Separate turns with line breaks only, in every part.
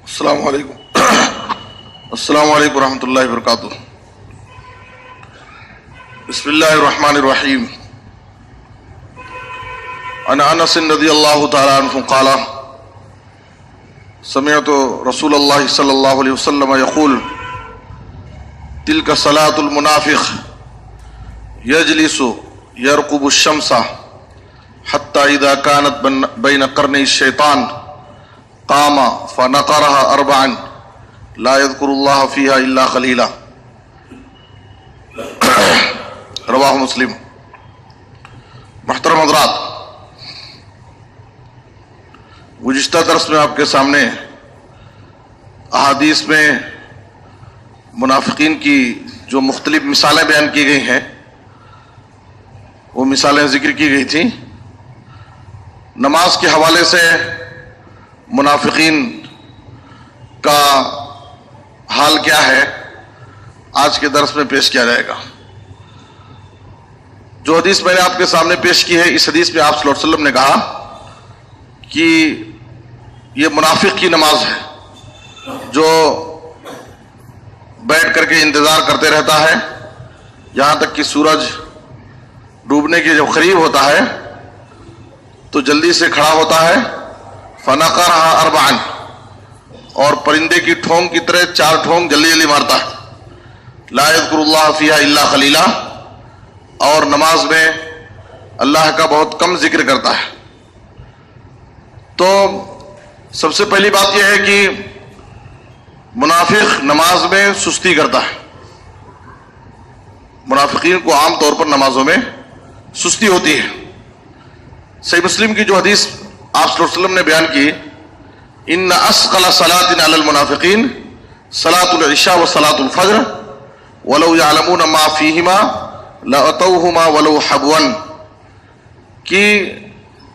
السلام علیکم ورحمۃ اللہ وبرکاتہ. بسم اللہ الرحمن الرحیم. عن انس رضی اللہ تعالی عنہ قال سمعت رسول اللہ صلی اللہ علیہ وسلم یقول تلک صلاۃ المنافق یجلس یرقب الشمس حتی اذا كانت بین قرنی الشیطان قام فنقرها اربعا لا يذكر الله فيها الا قليلا. رواہ مسلم. محترم حضرات، گزشتہ درس میں آپ کے سامنے احادیث میں منافقین کی جو مختلف مثالیں بیان کی گئی ہیں وہ مثالیں ذکر کی گئی تھیں. نماز کے حوالے سے منافقین کا حال کیا ہے آج کے درس میں پیش کیا جائے گا. جو حدیث میں نے آپ کے سامنے پیش کی ہے، اس حدیث میں آپ صلی اللہ علیہ وسلم نے کہا کہ یہ منافق کی نماز ہے جو بیٹھ کر کے انتظار کرتے رہتا ہے یہاں تک کہ سورج ڈوبنے کے جب قریب ہوتا ہے تو جلدی سے کھڑا ہوتا ہے. فنقرها اربعا، اور پرندے کی ٹھونگ کی طرح 4 ٹھونگ جلدی جلدی مارتا ہے. لا يذكر الله فيها الا قليلا، اور نماز میں اللہ کا بہت کم ذکر کرتا ہے. تو سب سے پہلی بات یہ ہے کہ منافق نماز میں سستی کرتا ہے. منافقین کو عام طور پر نمازوں میں سستی ہوتی ہے. صحیح مسلم کی جو حدیث آپ صلی اللہ علیہ وسلم نے بیان کی، ان اثقل صلاۃ علی المنافقین صلاۃ العشاء و صلاۃ الفجر ولو یعلمون ما فیہما لاتوہما ولو حبوا، کہ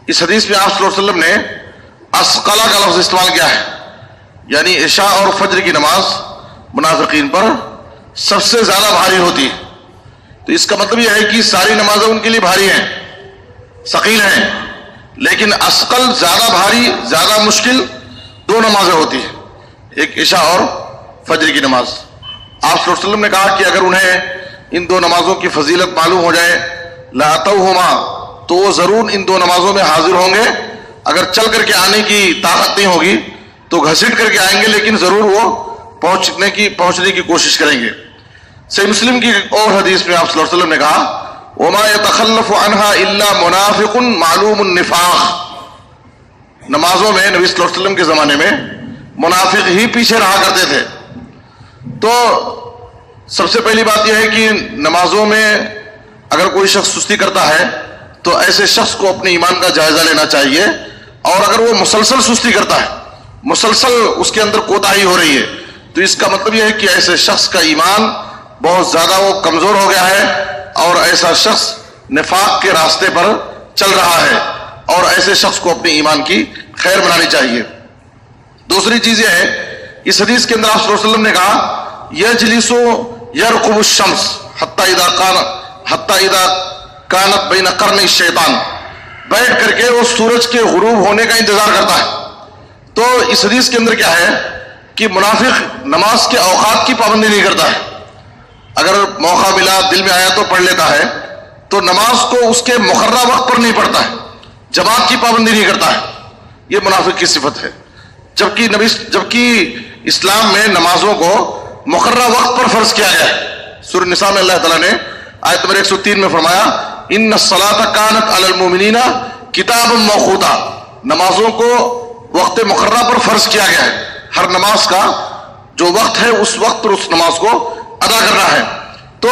اس حدیث میں آپ صلی اللہ علیہ وسلم نے اثقلہ کا لفظ استعمال کیا ہے، یعنی عشاء اور فجر کی نماز منافقین پر سب سے زیادہ بھاری ہوتی ہے. تو اس کا مطلب یہ ہے کہ ساری نمازیں ان کے لیے بھاری ہیں، ثقیل ہیں، لیکن اثقل زیادہ بھاری زیادہ مشکل 2 نمازیں ہوتی ہیں، ایک عشاء اور فجر کی نماز. آپ صلی اللہ علیہ وسلم نے کہا کہ اگر انہیں ان 2 نمازوں کی فضیلت معلوم ہو جائے لاتوہما، تو وہ ضرور ان 2 نمازوں میں حاضر ہوں گے. اگر چل کر کے آنے کی طاقت نہیں ہوگی تو گھسیٹ کر کے آئیں گے، لیکن ضرور وہ پہنچنے کی کوشش کریں گے. صحیح مسلم کی اور حدیث میں آپ صلی اللہ علیہ وسلم نے کہا وما يتخلف عنها الا منافق معلوم النفاق. نمازوں میں نبی صلی اللہ علیہ وسلم کے زمانے میں منافق ہی پیچھے رہا کرتے تھے. تو سب سے پہلی بات یہ ہے کہ نمازوں میں اگر کوئی شخص سستی کرتا ہے تو ایسے شخص کو اپنے ایمان کا جائزہ لینا چاہیے. اور اگر وہ مسلسل سستی کرتا ہے، مسلسل اس کے اندر کوتاہی ہو رہی ہے، تو اس کا مطلب یہ ہے کہ ایسے شخص کا ایمان بہت زیادہ وہ کمزور ہو گیا ہے اور ایسا شخص نفاق کے راستے پر چل رہا ہے، اور ایسے شخص کو اپنے ایمان کی خیر بنانی چاہیے. دوسری چیز یہ ہے، اس حدیث کے اندر آپ صلی اللہ علیہ وسلم نے کہا یجلس یرقب الشمس حتی اذا کانت بین قرنی الشیطان، بیٹھ کر کے وہ سورج کے غروب ہونے کا انتظار کرتا ہے. تو اس حدیث کے اندر کیا ہے کہ منافق نماز کے اوقات کی پابندی نہیں کرتا ہے. اگر موقع ملا دل میں آیا تو پڑھ لیتا ہے، تو نماز کو اس کے مقررہ وقت پر نہیں پڑھتا ہے، جماعت کی پابندی نہیں کرتا ہے. یہ منافق کی صفت ہے. جبکہ اسلام میں نمازوں کو مقررہ وقت پر فرض کیا گیا ہے. سورہ نساء میں اللہ تعالیٰ نے آیت نمبر 103 میں فرمایا ان الصلاۃ کانت علی المؤمنین کتابا موقوتا، نمازوں کو وقت مقررہ پر فرض کیا گیا ہے. ہر نماز کا جو وقت ہے اس وقت پر اس نماز کو ادا کرنا ہے. تو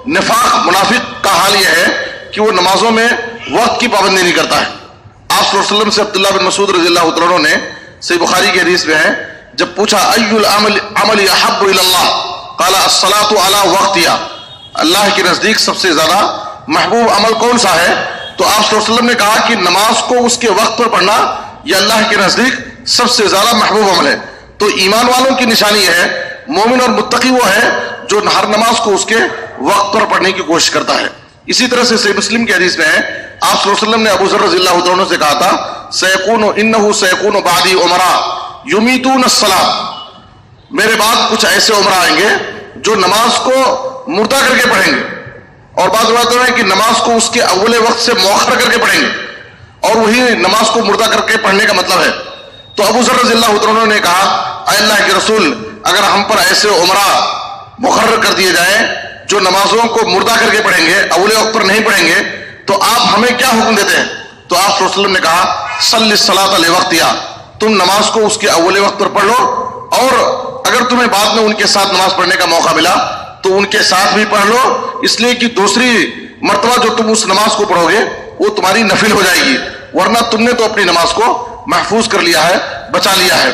نفاق منافق کا حال یہ ہے کہ وہ نمازوں میں وقت کی پابندی نہیں کرتا ہے. آپ صلی اللہ علیہ وسلم سے عبداللہ بن مسعود رضی اللہ تعالیٰ عنہ نے صحیح بخاری کی حدیث میں ہے، جب پوچھا ای العمل احب الی اللہ قال الصلاۃ علی وقتها، اللہ کے نزدیک سب سے زیادہ محبوب عمل کون سا ہے؟ تو آپ صلی اللہ علیہ وسلم نے کہا کہ نماز کو اس کے وقت پر پڑھنا یہ اللہ کے نزدیک سب سے زیادہ محبوب عمل ہے. تو ایمان والوں کی نشانی یہ ہے، مومن اور متقی وہ ہے جو ہر نماز کو اس کے وقت پر پڑھنے کی کوشش کرتا ہے. اسی طرح سے صحیح مسلم کی حدیث میں ہے آپ صلی اللہ علیہ وسلم نے ابو ذر رضی اللہ عنہ سے کہا تھا سیکون انہ سیکون بعدی عمرا، युमीतून अस्सलात, मेरे बाद कुछ ऐसे उम्र आएंगे जो नमाज को मुर्दा करके पढ़ेंगे, और बात बातों में कि नमाज को उसके अव्वल वक्त से मौखर करके पढ़ेंगे, और वही नमाज को मुर्दा करके पढ़ने का मतलब है। तो अबू ज़र रज़ियल्लाहु अन्हु ने कहा, अल्लाह के रसूल, अगर हम पर ऐसे उमरा मुकर्रर कर दिए जाए जो नमाजों को मुर्दा करके पढ़ेंगे, अव्वल वक्त पर नहीं पढ़ेंगे, तो आप हमें क्या हुक्म देते हैं? तो आप सल्लल्लाहु अलैहि वसल्लम ने कहा, सल्लि सलात लिवक्तिहा, तुम नमाज को उसके अव्वल वक्त पर पढ़ लो, और अगर तुम्हें बाद में उनके साथ नमाज पढ़ने का मौका मिला तो उनके साथ भी पढ़ लो, इसलिए कि दूसरी मर्तबा जो तुम उस नमाज को पढ़ोगे वो तुम्हारी नफिल हो जाएगी, वरना तुमने तो अपनी नमाज को महफूज कर लिया है, बचा लिया है।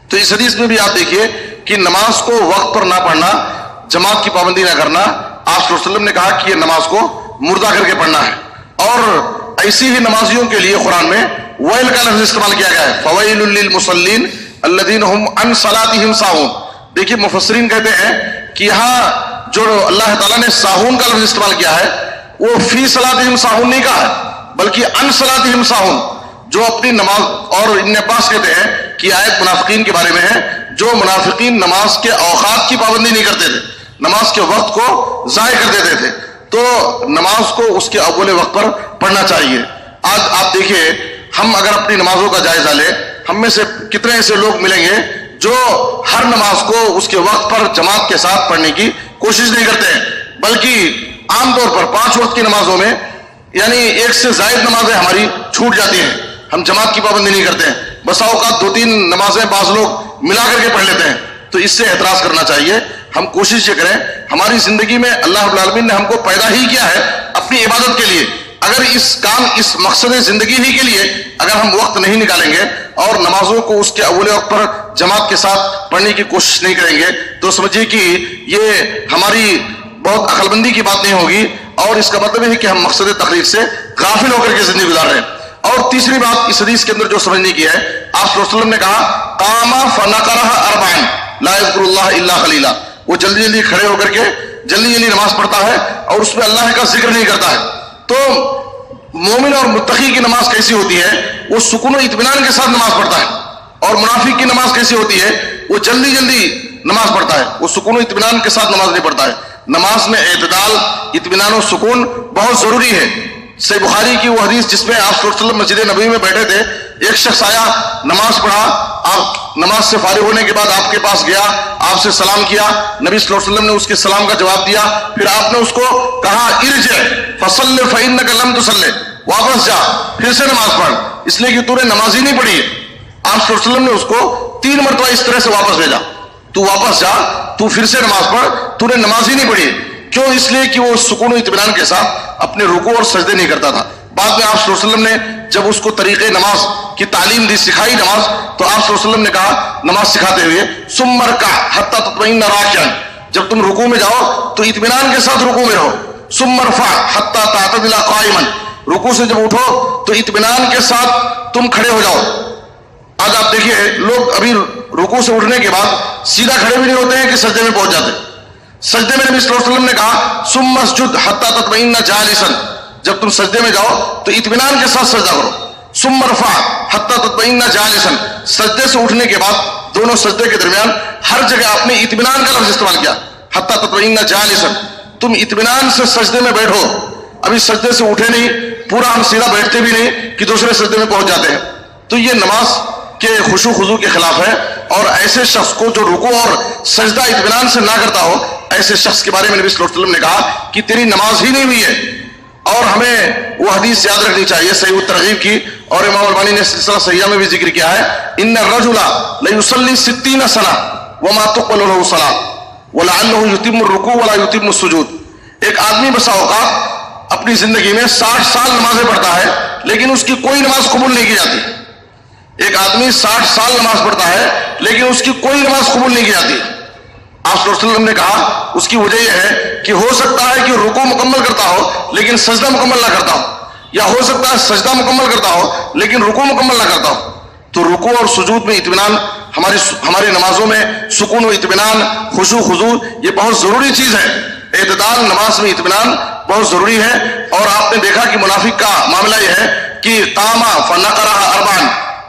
तो इस हदीस में भी आप देखिए कि नमाज को वक्त पर ना पढ़ना, जमात की पाबंदी ना करना, आप सल्लल्लाहु अलैहि वसल्लम ने कहा कि ये नमाज को मुर्दा करके पढ़ना है। और ऐसी ही नमाजियों के लिए कुरान में वैल का लफ्ज इस्तेमाल किया गया है, फवैलुल लिल मुसल्लीन अल्लज़ीना हुम अन सलातिहिम साहून। देखिए मुफस्सिरीन कहते हैं कि यहाँ जो अल्लाह ताला ने साहून का लफ्ज इस्तेमाल किया है वो फी सलातिहिम साहून नहीं कहा है, बल्कि अन सलातिहिम साहून, जो अपनी नमाज। और इब्न अब्बास कहते हैं कि आयत मुनाफिकीन के बारे में है, जो मुनाफिकीन नमाज के औकात की पाबंदी नहीं करते थे, नमाज के वक्त को ज़ाय कर देते थे, तो नमाज को उसके अव्वल वक्त पर पढ़ना चाहिए। आज आप देखिए, हम अगर अपनी नमाजों का जायजा ले, हम में से कितने ऐसे लोग मिलेंगे जो हर नमाज को उसके वक्त पर जमात के साथ पढ़ने की कोशिश नहीं करते हैं, बल्कि आमतौर पर 5 वक्त की नमाजों में यानी एक से ज्यादा नमाजें हमारी छूट जाती हैं, हम जमात की पाबंदी नहीं करते हैं, बसा औकात 2-3 नमाजें बाज लोग मिला करके पढ़ लेते हैं। तो इससे एतराज करना चाहिए। हम कोशिश ये करें, हमारी जिंदगी में अल्लाह रब्बुल आलमीन ने हमको पैदा ही किया है अपनी इबादत के लिए, अगर इस मकसद जिंदगी ही के लिए अगर हम वक्त नहीं निकालेंगे और नमाजों को उसके अव्वल वक्त पर जमात के साथ पढ़ने की कोशिश नहीं करेंगे, तो समझिए कि ये हमारी बहुत अक्लमंदी की बात नहीं होगी, और इसका मतलब है कि हम मकसद तकलीफ से गाफिल होकर के जिंदगी गुजार रहे हैं। और तीसरी बात इस हदीस के अंदर जो समझने की है, आप सल्लल्लाहु अलैहि वसल्लम ने कहा, कामा फनकरह अरबाइन ला यज़कुरुल्लाह इल्ला खलीला, वो जल्दी जल्दी खड़े होकर के जल्दी जल्दी नमाज पढ़ता है और उसमें अल्लाह का जिक्र नहीं करता है। तो मोमिन और मुत्तकी की नमाज कैसी होती है? वो सुकून और इत्मीनान के साथ नमाज पढ़ता है। और मुनाफिक की नमाज कैसी होती है? वो जल्दी जल्दी नमाज पढ़ता है, वो सुकून और इत्मीनान के साथ नमाज नहीं पढ़ता है। नमाज में एतदाल, इत्मीनान और सुकून बहुत जरूरी है। सही बुखारी की वो हदीस जिसमें आप सल्लल्लाहु अलैहि वसल्लम मस्जिद नबवी में बैठे थे, एक शख्स आया, नमाज पढ़ा, आप नमाज से फारिग होने के बाद आपके पास गया, आपसे सलाम किया, नबी सल्लल्लाहु अलैहि वसल्लम ने उसके सलाम का जवाब दिया, फिर आपने उसको कहा, इरजे फसल्ले फइन्नका लम तुसल्ले, वापस जा, फिर से नमाज पढ़, इसलिए कि तूने नमाज ही नहीं पढ़ी है। आप सल्लल्लाहु अलैहि वसल्लम ने उसको 3 मरतबा इस तरह से वापस भेजा, तू वापस जा, तू फिर से नमाज पढ़, तूने नमाज ही नहीं पढ़ी। क्यों? इसलिए कि वो सुकून और इत्मीनान के साथ अपने रुकू और सजदे नहीं करता था। बाद में आप सल्लल्लाहु अलैहि वसल्लम ने जब उसको तरीके नमाज की तालीम दी, सिखाई नमाज, तो आप सल्लल्लाहु अलैहि वसल्लम ने कहा नमाज सिखाते हुए, सुम्मा रका हत्ता तत्मइन्ना राकिअन, जब तुम रुकू में जाओ तो इत्मीनान के साथ रुकू में रहो, सुम्मा रफा हत्ता तातदिला काइमन, रुकू से जब उठो तो इत्मीनान के साथ तुम खड़े हो जाओ। आज आप देखिए, लोग अभी रुकू से उठने के बाद सीधा खड़े भी नहीं होते हैं कि सजदे में पहुंच जाते। सजदे में नबी सल्लल्लाहु अलैहि वसल्लम ने कहा, सुम्मा अस्जुद हत्ता तत्मइन्ना जालिसन, जब तुम सजदे में जाओ तो इत्मीनान के साथ सजदा करो, सुम्मा रफा हत्ता तत्मइन्ना जालिसन, सजदे से उठने के बाद दोनों सजदे के दरमियान हर जगह आपने इत्मीनान का लफ्ज इस्तेमाल किया, हत्ता तत्मइन्ना जालिसन, तुम इत्मीनान से सजदे में बैठो। अभी सजदे से उठे नहीं, पूरा हम सीधा बैठते भी नहीं कि दूसरे सजदे में पहुंच जाते हैं, तो ये नमाज के खुशू खुजू के खिलाफ है। और ऐसे शख्स को जो रुकू और सजदा इत्मीनान से ना करता हो, ऐसे शख्स के बारे में नबी सल्लल्लाहु अलैहि वसल्लम ने कहा कि तेरी नमाज ही नहीं हुई है। और हमें वो हदीस याद रखनी चाहिए सही तरगीब की, और इमाम अलबानी ने सिलसिला सहिहा में भी जिक्र किया है, इन्ना रजुला लयुसल्ली 60 सना वमा तुक़बलु लहु सलात वलअल्लहु युतिम्मु रुकू वला युतिम्मु सुजूद। एक आदमी बसा औकात अपनी जिंदगी में 60 साल नमाजें पढ़ता है, लेकिन उसकी कोई नमाज कबूल नहीं की जाती। एक आदमी 60 साल नमाज पढ़ता है, लेकिन उसकी कोई नमाज कबूल नहीं की जाती। आप सल्लल्लाहु अलैहि वसल्लम ने कहा उसकी वजह यह है कि हो सकता है कि रुकू मुकम्मल करता हो लेकिन सजदा मुकम्मल ना करता हो, या हो सकता है सजदा मुकम्मल करता हो लेकिन रुकू मुकम्मल ना करता हो। तो रुकू और सुजूद में इत्मीनान, हमारी नमाजों में सुकून और इत्मीनान, खुशू खुजू, ये बहुत जरूरी चीज है। एतदाल नमाज में इत्मीनान बहुत जरूरी है। और आपने देखा कि मुनाफिक का मामला यह है कि कामा फनकरह अरबान,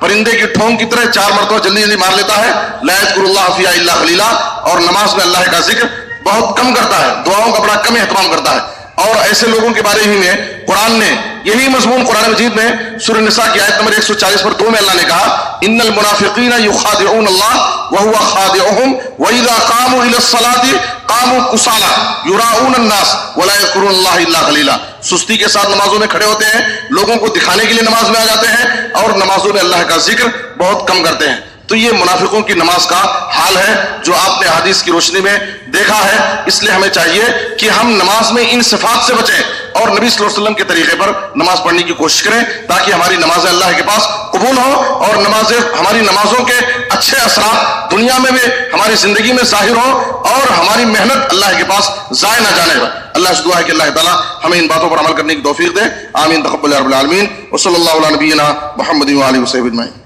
پرندے کی ٹھونگ کی طرح 4 مرتبہ جلدی جلدی مار لیتا ہے. لا یذکر اللہ فیہا الا قلیلا، اور نماز میں اللہ کا ذکر بہت کم کرتا ہے، دعاؤں کا بڑا کم اہتمام کرتا ہے. اور ایسے لوگوں کے بارے ہی میں قرآن نے یہی مضمون قرآن مجید میں سورہ نساء کی آیت نمبر 140 پر 2 میں اللہ نے کہا ان المنافقین یخادعون اللہ وهو خادعهم واذا قاموا الى الصلاة قاموا كسالى يراؤون الناس ولا يذكرون الله الا قليلا. سستی کے ساتھ نمازوں میں کھڑے ہوتے ہیں، لوگوں کو دکھانے کے لیے نماز میں آ جاتے ہیں، اور نمازوں میں اللہ کا ذکر بہت کم کرتے ہیں. تو یہ منافقوں کی نماز کا حال ہے جو آپ نے حدیث کی روشنی میں دیکھا ہے. اس لیے ہمیں چاہیے کہ ہم نماز میں ان صفات سے بچیں اور نبی صلی اللہ علیہ وسلم کے طریقے پر نماز پڑھنے کی کوشش کریں تاکہ ہماری نمازیں اللہ کے پاس قبول ہوں اور ہماری نمازوں کے اچھے اثرات دنیا میں بھی ہماری زندگی میں ظاہر ہوں اور ہماری محنت اللہ کے پاس ضائع نہ جانے. اللہ سے دعا ہے کہ اللہ تعالیٰ ہمیں ان باتوں پر عمل کرنے کی توفیق دے. آمین تقبل یا رب العالمین. وصلی اللہ علی نبینا محمد و آلہ وصحبہ اجمعین.